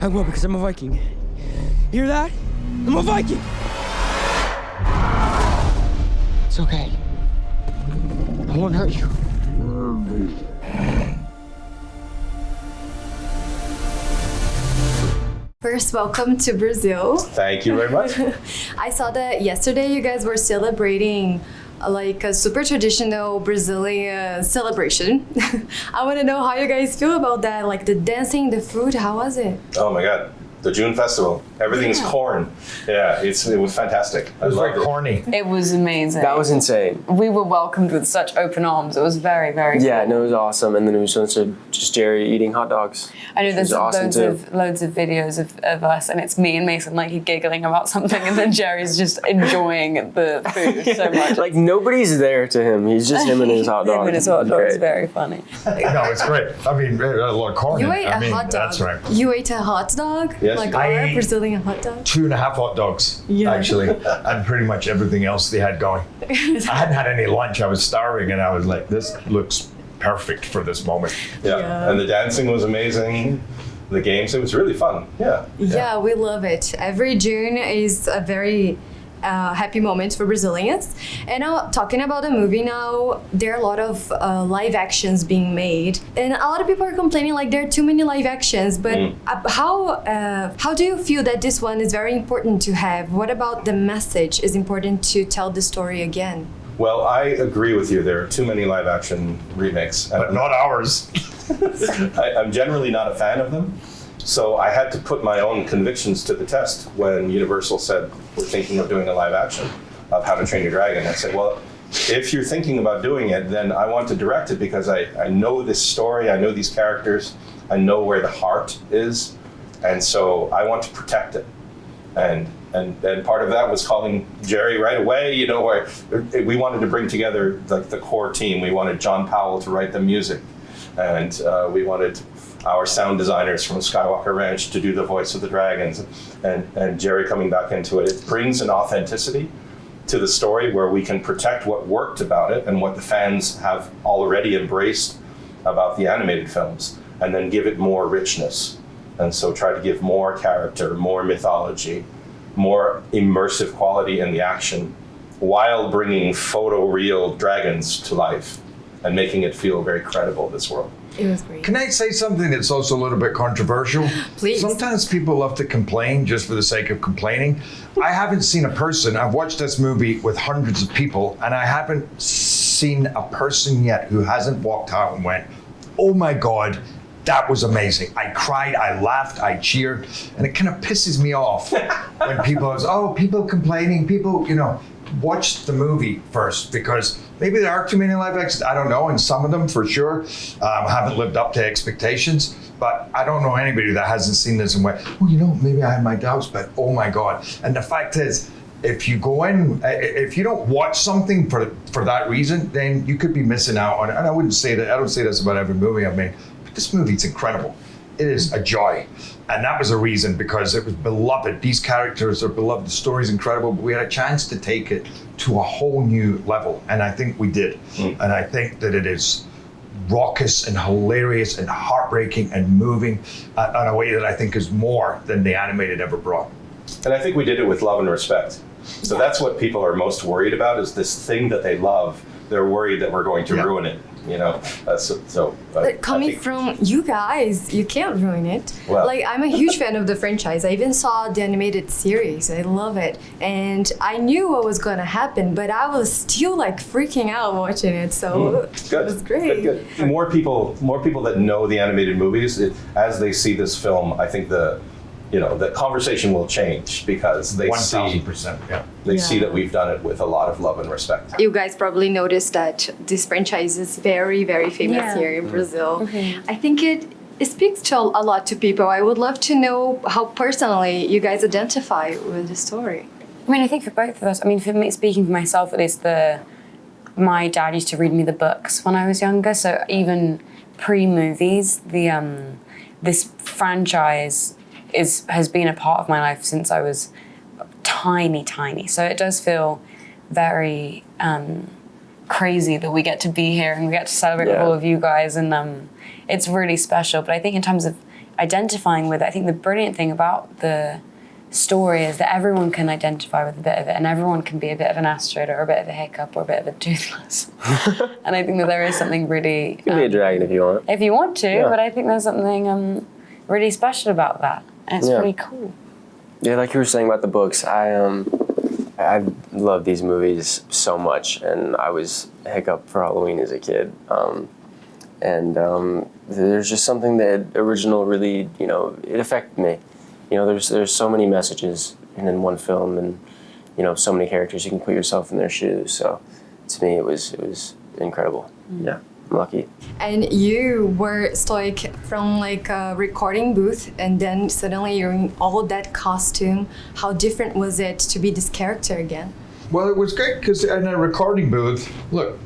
I will, because I'm a Viking. Hear that? I'm a Viking! It's okay. I won't hurt you. First, welcome to Brazil. Thank you very much. I saw that yesterday you guys were celebrating like a super traditional Brazilian celebration. I want to know how you guys feel about that, like the dancing, the food, how was it? Oh my God. The June Festival. Everything's corn. Yeah, it was fantastic. It was very corny. It was amazing. That was insane. We were welcomed with such open arms. It was very, very cool. Yeah, no, it was awesome. And then it was just Jerry eating hot dogs. I know there's awesome loads of videos of us, and it's me and Mason like giggling about something, and then Jerry's just enjoying the food so much. Like nobody's there to him. He's just him and his hot dog. Him and his hot dog is very funny. No, it's great. I mean, a lot of corn. You ate I a mean, hot dog. That's right. You ate a hot dog? Yes. Like I our ate Brazilian hot dog? 2.5 hot dogs, actually, and pretty much everything else they had going. I hadn't had any lunch. I was starving, and I was like, this looks perfect for this moment. Yeah. And the dancing was amazing. The games, it was really fun. Yeah. Yeah, we love it. Every June is a very happy moment for Brazilians. And now, talking about the movie now, there are a lot of live actions being made. And a lot of people are complaining like there are too many live actions. But how do you feel that this one is very important to have? What about the message is important to tell the story again? Well, I agree with you. There are too many live action remakes. But not ours. I'm generally not a fan of them. So I had to put my own convictions to the test when Universal said, we're thinking of doing a live action of How to Train Your Dragon. I said, well, if you're thinking about doing it, then I want to direct it because I know this story, I know these characters, I know where the heart is, and so I want to protect it. And part of that was calling Jerry right away, you know, where we wanted to bring together like the core team. We wanted John Powell to write the music, and we wanted our sound designers from Skywalker Ranch to do the voice of the dragons, and Jerry coming back into it. It brings an authenticity to the story where we can protect what worked about it and what the fans have already embraced about the animated films, and then give it more richness. And so try to give more character, more mythology, more immersive quality in the action, while bringing photoreal dragons to life and making it feel very credible, this world. It was great. Can I say something that's also a little bit controversial? Please. Sometimes people love to complain just for the sake of complaining. I haven't seen a person, I've watched this movie with hundreds of people, and I haven't seen a person yet who hasn't walked out and went, oh my God, that was amazing. I cried, I laughed, I cheered, and it kind of pisses me off when people are, people complaining, people, you know, watch the movie first, because maybe there are too many live actions, I don't know, and some of them for sure haven't lived up to expectations, but I don't know anybody that hasn't seen this and went, well, you know, maybe I have my doubts, but oh my God. And the fact is, if you go in, if you don't watch something for that reason, then you could be missing out on it. And I don't say this about every movie I've made, but this movie's incredible. It is a joy. And that was a reason, because it was beloved. These characters are beloved. The story's incredible, but we had a chance to take it to a whole new level. And I think we did. And I think that it is raucous and hilarious and heartbreaking and moving in a way that I think is more than the animated ever brought. And I think we did it with love and respect. So that's what people are most worried about, is this thing that they love. They're worried that we're going to ruin it. You know, But coming from you guys, you can't ruin it. Well, like, I'm a huge fan of the franchise. I even saw the animated series. I love it. And I knew what was going to happen, but I was still like freaking out watching it. So it was great. Good. More people that know the animated movies, as they see this film, I think the conversation will change, because they 1,000%, yeah. They see that we've done it with a lot of love and respect. You guys probably noticed that this franchise is very, very famous here in Brazil. Okay. I think it speaks to a lot to people. I would love to know how personally you guys identify with the story. I mean, I think for both of us, I mean, for me, speaking for myself at least, my dad used to read me the books when I was younger, so even pre-movies, this franchise has been a part of my life since I was tiny. So it does feel very crazy that we get to be here and we get to celebrate with all of you guys, and it's really special. But I think in terms of identifying with it. I think the brilliant thing about the story is that everyone can identify with a bit of it, and everyone can be a bit of an astrid or a bit of a hiccup or a bit of a toothless. And I think that there is something really... You can be a dragon if you want. If you want to, Yeah. but I think there's something really special about that. And it's Yeah. pretty cool. Yeah, like you were saying about the books, I love these movies so much, and I was Hiccup for Halloween as a kid. There's just something that original really, it affected me. There's so many messages in one film, and so many characters. You can put yourself in their shoes. So, to me, it was incredible. Yeah, I'm lucky. And you were stoic from like a recording booth, and then suddenly you're in all that costume. How different was it to be this character again? Well, it was great because in a recording booth, look,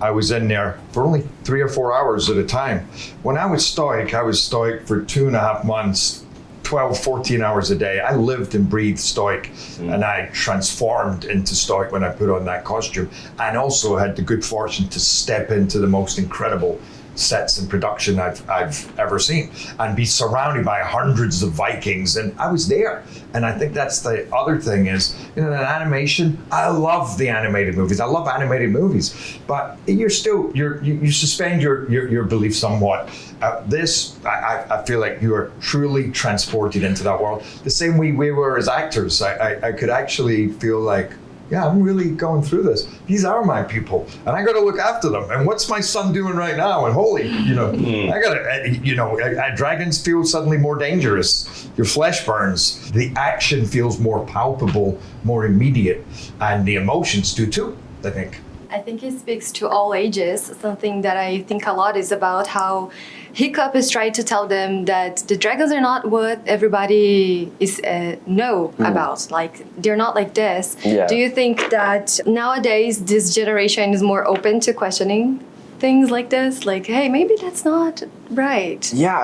I was in there for only 3 or 4 hours at a time. When I was stoic for 2.5 months, 12, 14 hours a day. I lived and breathed stoic, and I transformed into stoic when I put on that costume, and also had the good fortune to step into the most incredible sets and production I've ever seen, and be surrounded by hundreds of Vikings, and I was there. And I think that's the other thing is, in animation, I love the animated movies. I love animated movies, but you suspend your belief somewhat. I feel like you are truly transported into that world. The same way we were as actors. I could actually feel like, yeah, I'm really going through this. These are my people, and I got to look after them. And what's my son doing right now? And holy, I got to, dragons feel suddenly more dangerous. Your flesh burns. The action feels more palpable, more immediate, and the emotions do too, I think. I think it speaks to all ages. Something that I think a lot is about how Hiccup is trying to tell them that the dragons are not what everybody is about. Like, they're not like this. Yeah. Do you think that nowadays this generation is more open to questioning things like this? Like, hey, maybe that's not right. Yeah,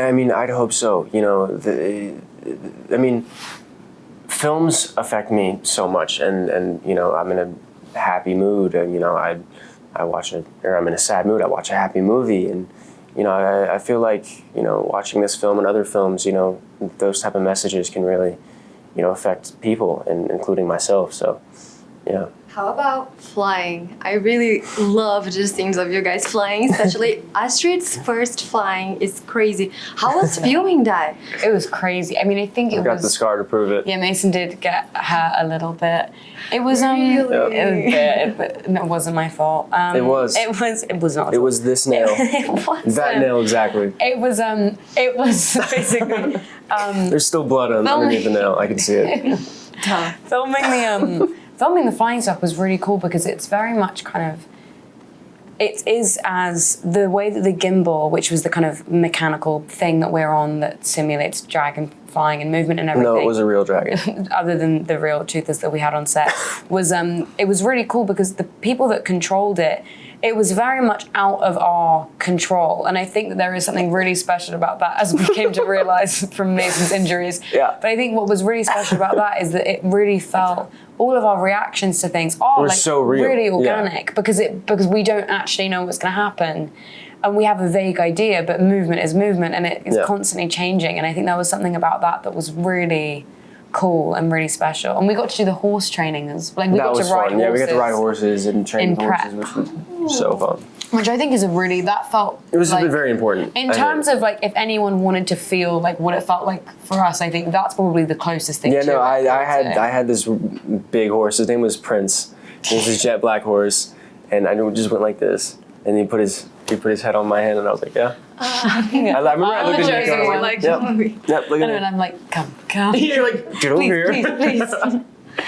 I mean, I'd hope so. Films affect me so much, and I'm in a happy mood, and I watch it, or I'm in a sad mood, I watch a happy movie, and I feel like watching this film and other films, those type of messages can really affect people, and including myself. So yeah. How about flying? I really love the scenes of you guys flying, especially Astrid's first flying is crazy. How was filming that? It was crazy. I mean, I think I got the scar to prove it. Yeah, Mason did get hurt a little bit. It was Really? it wasn't my fault. It was. It was not. It was this nail. It was That nail exactly. It was basically There's still blood underneath the nail. I can see it. Filming the flying stuff was really cool because it's very much kind of, it is as the way that the gimbal, which was the kind of mechanical thing that we're on that simulates dragon flying and movement and everything. No, it was a real dragon. Other than the real toothless that we had on set, was it was really cool because the people that controlled it, it was very much out of our control. And I think that there is something really special about that, as we came to realize from Mason's injuries. Yeah. But I think what was really special about that is that it really felt, all of our reactions to things are like so real. really organic, because we don't actually know what's going to happen. And we have a vague idea, but movement is movement, and it is constantly changing. And I think there was something about that was really cool and really special. And we got to do the horse training we That got was to ride fun. horses. Yeah, we got to ride horses and train in horses, prep. which was so fun. Which I think is that felt. It was very important. In terms of like, if anyone wanted to feel like what it felt like for us, I think that's probably the closest thing. Yeah, to no, it. I had this big horse. His name was Prince. He was this jet black horse, and I just went like this, and he put his head on my hand, and I was like, yeah. I remember I looked at Nico, and I was like, yep, look at And me. I'm like, come. You're like, get over here. Please.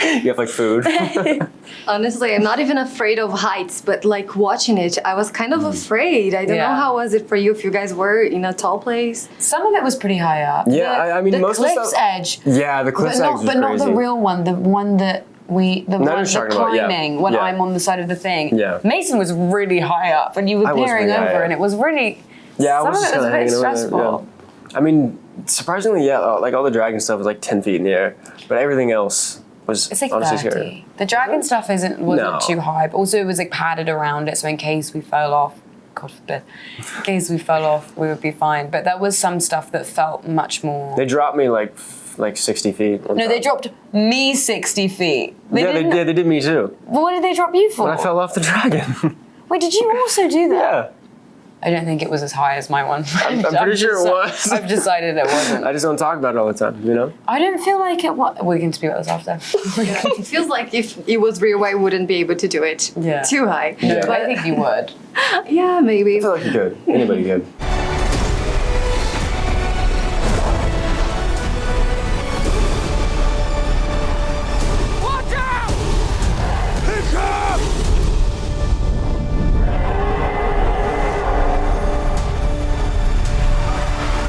You have like food. Honestly, I'm not even afraid of heights, but like watching it, I was kind of afraid. I don't know, how was it for you if you guys were in a tall place? Some of it was pretty high up. Yeah, I mean, the most of the cliff's stuff. edge. Yeah, the cliff's edge was but not the crazy. real one. The one that the what one you're the talking about, yeah. climbing when Yeah. I'm on the side of the thing. Yeah. Mason was really high up, and you were I was peering really high over, up. and it was really. Yeah, some I was of just it was kind a of bit hanging over stressful. there. Yeah. I mean, surprisingly, like all the dragon stuff was like 10 feet in the air, but everything else was It's like honestly 30. scary. The dragon stuff wasn't No. too high, but also it was like padded around it, so in case we fell off, God forbid, in case we fell off, we would be fine. But there was some stuff that felt much more. They dropped me like 60 feet. No, they dropped me 60 feet. They did me too. Well, what did they drop you for? When I fell off the dragon. Wait, did you also do that? Yeah. I don't think it was as high as my one. I'm pretty sure it was. I've decided it wasn't. I just don't talk about it all the time, you know? I don't feel like it was. We can speak about this after. It feels like if it was real, I wouldn't be able to do it too high. No, But I think you would. yeah, maybe. I feel like you could. Anybody could.